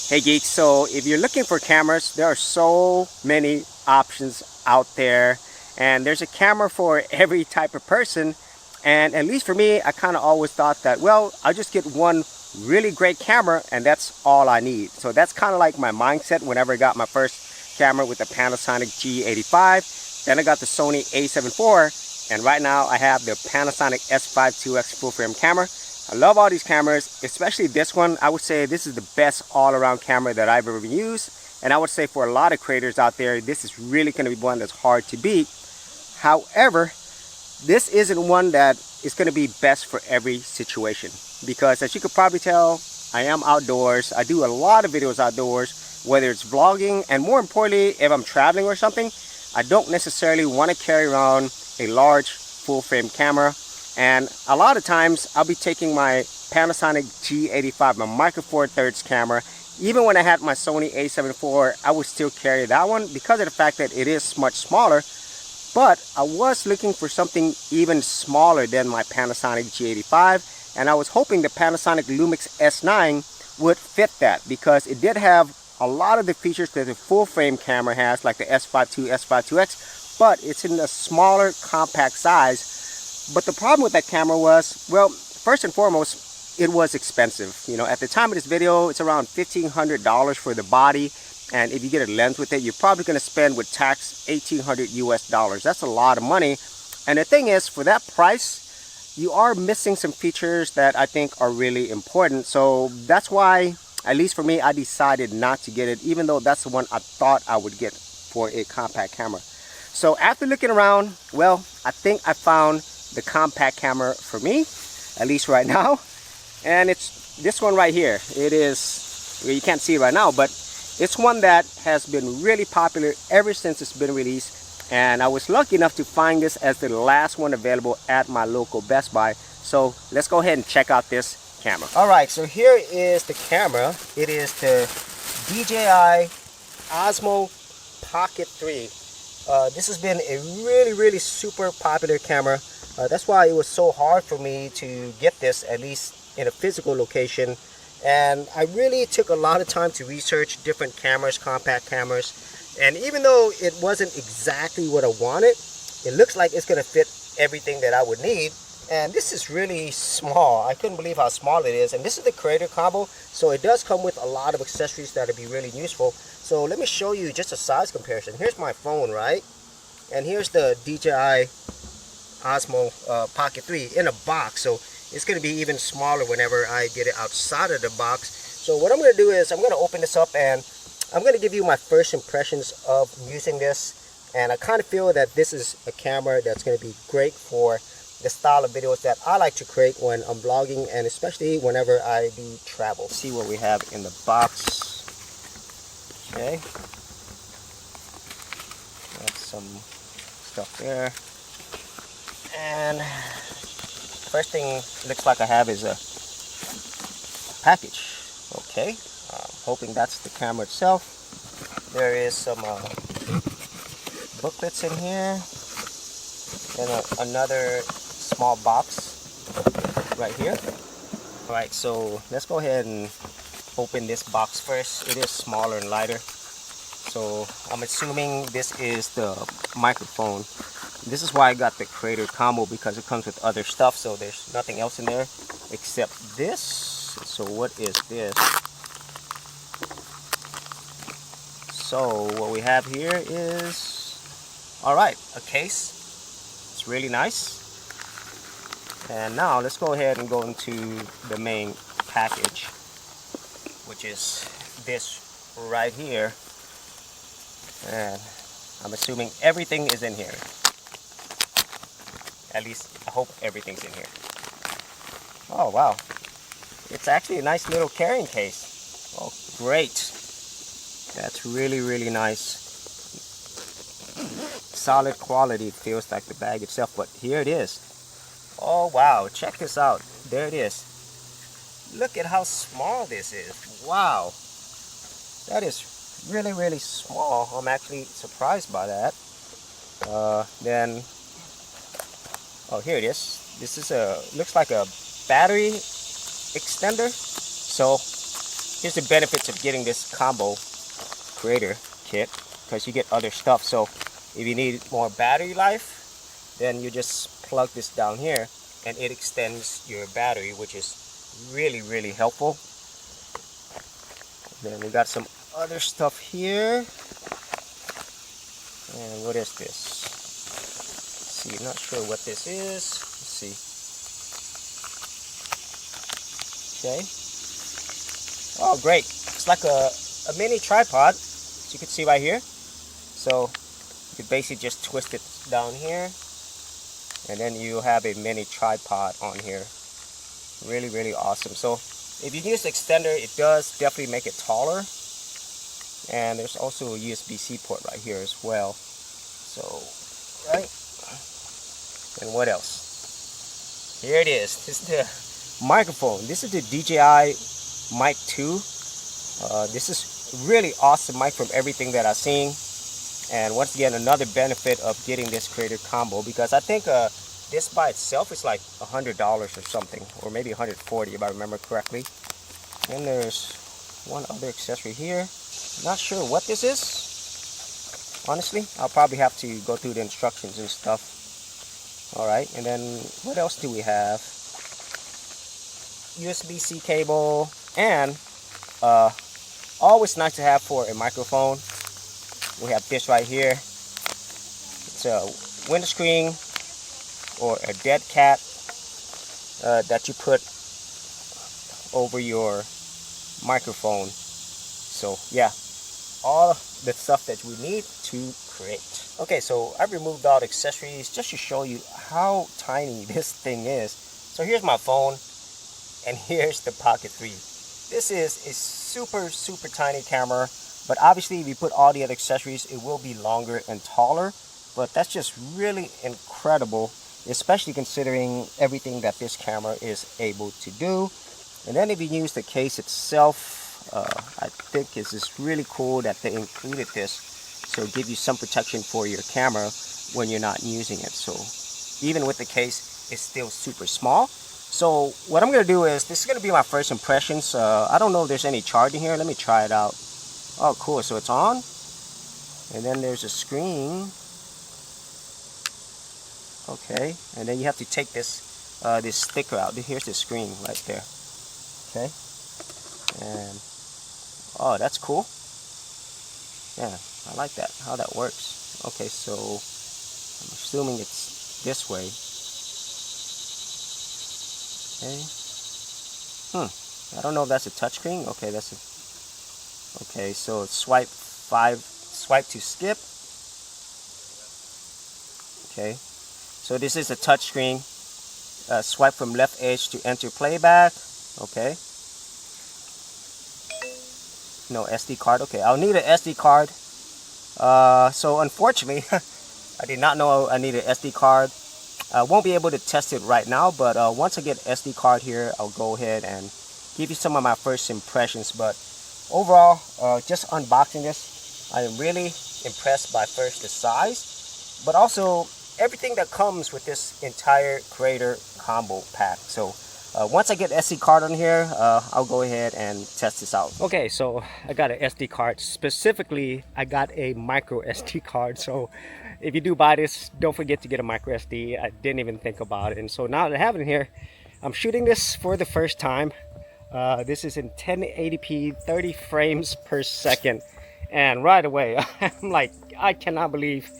Hey Geeks, so if you're looking for cameras, there are so many options out there, and there's a camera for every type of person. And at least for me, I kind of always thought that, well, I'll just get one really great camera and that's all I need. So that's kind of like my mindset whenever I got my first camera with the Panasonic G85. Then I got the Sony A7 IV, and right now I have the Panasonic S5 2X full frame camera. I love all these cameras, especially this one. I would say this is the best all-around camera that I've ever used, and I would say for a lot of creators out there, this is really going to be one that's hard to beat. However, this isn't one that is going to be best for every situation, because as you could probably tell, I am outdoors. I do a lot of videos outdoors, whether it's vlogging, and more importantly, if I'm traveling or something, I don't necessarily want to carry around a large full-frame camera. And a lot of times I'll be taking my Panasonic G85, my Micro Four Thirds camera. Even when I had my Sony A7 IV, I would still carry that one because of the fact that it is much smaller. But I was looking for something even smaller than my Panasonic G85, and I was hoping the Panasonic Lumix S9 would fit that, because it did have a lot of the features that the full frame camera has, like the S5 II, S5 IIX, but it's in a smaller compact size. But the problem with that camera was, well, first and foremost, it was expensive. You know, at the time of this video, it's around $1,500 for the body. And if you get a lens with it, you're probably going to spend with tax $1,800 US. That's a lot of money. And the thing is, for that price, you are missing some features that I think are really important. So that's why, at least for me, I decided not to get it, even though that's the one I thought I would get for a compact camera. So after looking around, well, I think I found the compact camera for me, at least right now, and it's this one right here. It is, well, you can't see it right now, but it's one that has been really popular ever since it's been released, and I was lucky enough to find this as the last one available at my local Best Buy. So let's go ahead and check out this camera. All right, so here is the camera. It is the DJI Osmo Pocket 3. This has been a really super popular camera. That's why it was so hard for me to get this, at least in a physical location. And I really took a lot of time to research different cameras, compact cameras. And even though it wasn't exactly what I wanted, it looks like it's going to fit everything that I would need. And this is really small. I couldn't believe how small it is. And this is the creator combo, so it does come with a lot of accessories that would be really useful. So let me show you just a size comparison. Here's my phone, right? And here's the DJI Osmo Pocket 3 in a box, so it's going to be even smaller whenever I get it outside of the box. So what I'm going to do is I'm going to open this up and I'm going to give you my first impressions of using this. And I kind of feel that this is a camera that's going to be great for the style of videos that I like to create when I'm vlogging, and especially whenever I do travel. See what we have in the box. Okay, that's some stuff there. And first thing looks like I have is a package. Okay, I'm hoping that's the camera itself. There is some booklets in here, and another small box right here. Alright, so let's go ahead and open this box first. It is smaller and lighter, so I'm assuming this is the microphone. This is why I got the creator combo, because it comes with other stuff, so there's nothing else in there except this. So what is this? So what we have here is, alright, a case. It's really nice. And now let's go ahead and go into the main package, which is this right here. And I'm assuming everything is in here. At least I hope everything's in here. Oh wow, it's actually a nice little carrying case. Oh great, that's really nice. Solid quality, it feels like the bag itself, but here it is. Oh wow, check this out. There it is. Look at how small this is. Wow, that is really small. I'm actually surprised by that. Then oh, here it is. This is a, looks like a battery extender. So here's the benefits of getting this combo creator kit, because you get other stuff. So if you need more battery life, then you just plug this down here and it extends your battery, which is really helpful. Then we got some other stuff here. And what is this? Let's see, not sure what this is. Let's see. Okay. Oh, great. It's like a mini tripod, as you can see right here. So you basically just twist it down here, and then you have a mini tripod on here. Really awesome. So if you use the extender, it does definitely make it taller. And there's also a USB-C port right here as well. So, right. And what else? Here it is. This is the microphone. This is the DJI Mic 2. This is really awesome mic from everything that I've seen. And once again, another benefit of getting this creator combo, because I think this by itself is like $100 or something, or maybe $140 if I remember correctly. And there's one other accessory here. Not sure what this is, honestly. I'll probably have to go through the instructions and stuff. Alright, and then what else do we have? USB-C cable, and always nice to have for a microphone. We have this right here. It's a windscreen or a dead cat that you put over your microphone. So yeah, all the stuff that we need to create. Okay, so I've removed all the accessories just to show you how tiny this thing is. So here's my phone, and here's the Pocket 3. This is a super tiny camera, but obviously if you put all the other accessories, it will be longer and taller. But that's just really incredible, especially considering everything that this camera is able to do. And then if you use the case itself, I think it's just really cool that they included this, so it gives you some protection for your camera when you're not using it. So even with the case, it's still super small. So what I'm going to do is, this is going to be my first impressions. I don't know if there's any charging here. Let me try it out. Oh, cool. So it's on. And then there's a screen. Okay. And then you have to take this this sticker out. Here's the screen right there. Okay. And oh, that's cool. Yeah, I like that, how that works. Okay, so I'm assuming it's this way. Okay. I don't know if that's a touchscreen. Okay, that's a. Okay, so swipe to skip. Okay, so this is a touchscreen. Swipe from left edge to enter playback. Okay. No SD card. Okay, I'll need an SD card. So unfortunately, I did not know I needed an SD card. I won't be able to test it right now, but once I get SD card here, I'll go ahead and give you some of my first impressions. But overall, just unboxing this, I am really impressed by first the size, but also everything that comes with this entire creator combo pack. So once I get SD card on here, I'll go ahead and test this out. Okay, so I got an SD card. Specifically, I got a micro SD card. So if you do buy this, don't forget to get a micro SD. I didn't even think about it. And so now that I have it here, I'm shooting this for the first time. This is in 1080p, 30 frames per second. And right away, I'm like, I cannot believe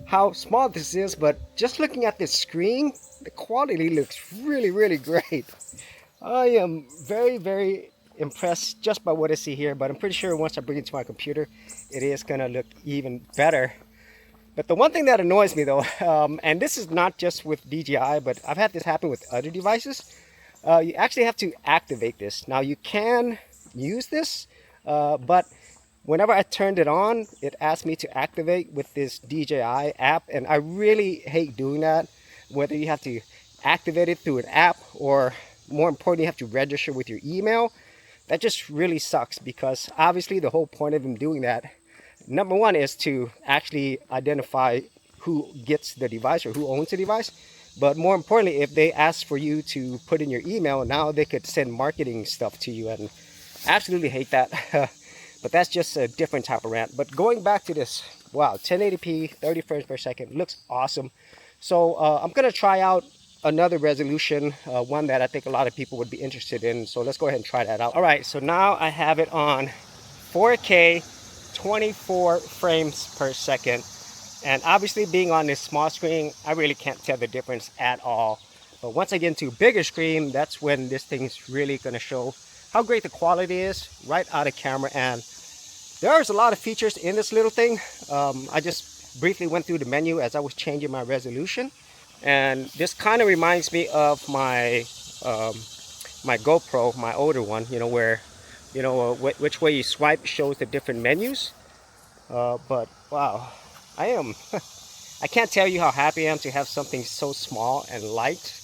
how small this is. But just looking at this screen, the quality looks really great. I am very impressed just by what I see here, but I'm pretty sure once I bring it to my computer, it is gonna look even better. But the one thing that annoys me though, and this is not just with DJI, but I've had this happen with other devices, you actually have to activate this. Now you can use this, but whenever I turned it on, it asked me to activate with this DJI app, and I really hate doing that. Whether you have to activate it through an app, or more importantly, you have to register with your email. That just really sucks, because obviously the whole point of them doing that, number one, is to actually identify who gets the device or who owns the device. But more importantly, if they ask for you to put in your email, now they could send marketing stuff to you, and Absolutely hate that. But that's just a different type of rant. But going back to this, wow, 1080p, 30 frames per second, looks awesome. So I'm going to try out another resolution, one that I think a lot of people would be interested in. So let's go ahead and try that out. All right, so now I have it on 4K, 24 frames per second. And obviously being on this small screen, I really can't tell the difference at all. But once I get into a bigger screen, that's when this thing's really going to show how great the quality is right out of camera. And there's a lot of features in this little thing. I just briefly went through the menu as I was changing my resolution. And this kind of reminds me of my my GoPro, my older one, you know, where, you know, which way you swipe shows the different menus. But wow, I can't tell you how happy I am to have something so small and light.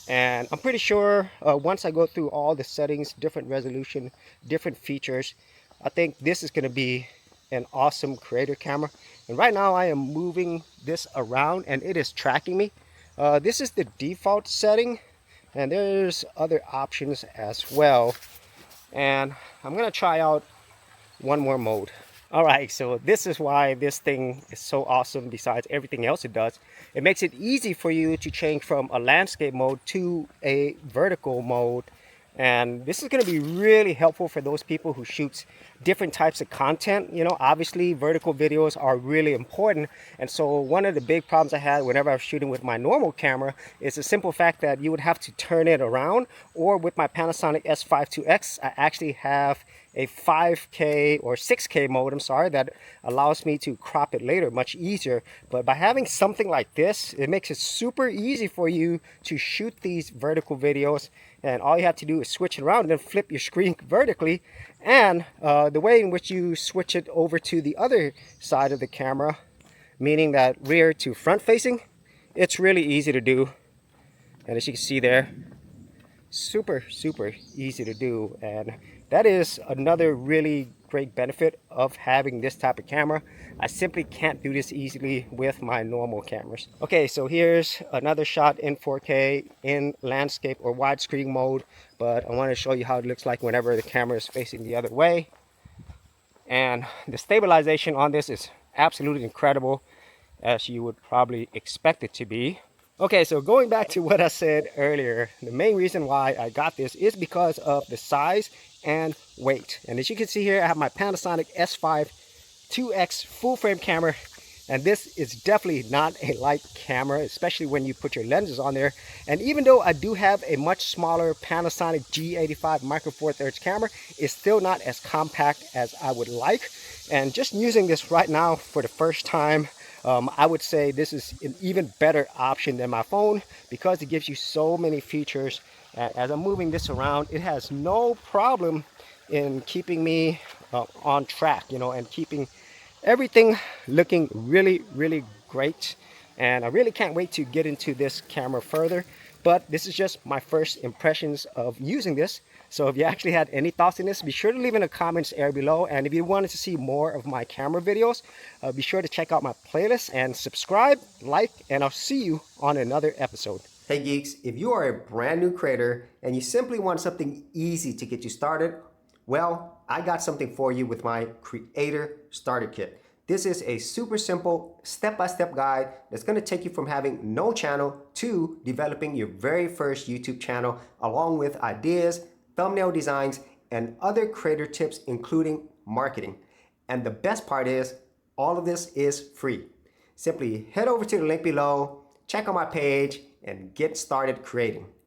And I'm pretty sure once I go through all the settings, different resolution, different features, I think this is going to be an awesome creator camera. And right now I am moving this around and it is tracking me. This is the default setting, and there's other options as well. And I'm going to try out one more mode. All right, so this is why this thing is so awesome besides everything else it does. It makes it easy for you to change from a landscape mode to a vertical mode. And this is going to be really helpful for those people who shoots different types of content. You know, obviously vertical videos are really important. And so one of the big problems I had whenever I was shooting with my normal camera is the simple fact that you would have to turn it around. Or with my Panasonic S5 IIX, I actually have a 5K or 6K mode, I'm sorry, that allows me to crop it later much easier. But by having something like this, it makes it super easy for you to shoot these vertical videos. And all you have to do is switch it around and then flip your screen vertically. And the way in which you switch it over to the other side of the camera, meaning that rear to front facing, it's really easy to do. And as you can see there, super easy to do. And that is another really great benefit of having this type of camera. I simply can't do this easily with my normal cameras. Okay, so here's another shot in 4K in landscape or widescreen mode, but I want to show you how it looks like whenever the camera is facing the other way. And the stabilization on this is absolutely incredible, as you would probably expect it to be. Okay, so going back to what I said earlier, the main reason why I got this is because of the size and weight. And as you can see here, I have my Panasonic S5 IIX full frame camera, and this is definitely not a light camera, especially when you put your lenses on there. And even though I do have a much smaller Panasonic G85 Micro Four Thirds camera, it's still not as compact as I would like. And just using this right now for the first time, I would say this is an even better option than my phone because it gives you so many features. As I'm moving this around, it has no problem in keeping me on track, you know, and keeping everything looking really great. And I really can't wait to get into this camera further. But this is just my first impressions of using this. So if you actually had any thoughts on this, be sure to leave in the comments area below. And if you wanted to see more of my camera videos, be sure to check out my playlist and subscribe, like, and I'll see you on another episode. Hey geeks, if you are a brand new creator and you simply want something easy to get you started, well, I got something for you with my Creator Starter Kit. This is a super simple step-by-step guide that's going to take you from having no channel to developing your very first YouTube channel, along with ideas, thumbnail designs, and other creator tips, including marketing. And the best part is, all of this is free. Simply head over to the link below, check out my page, and get started creating.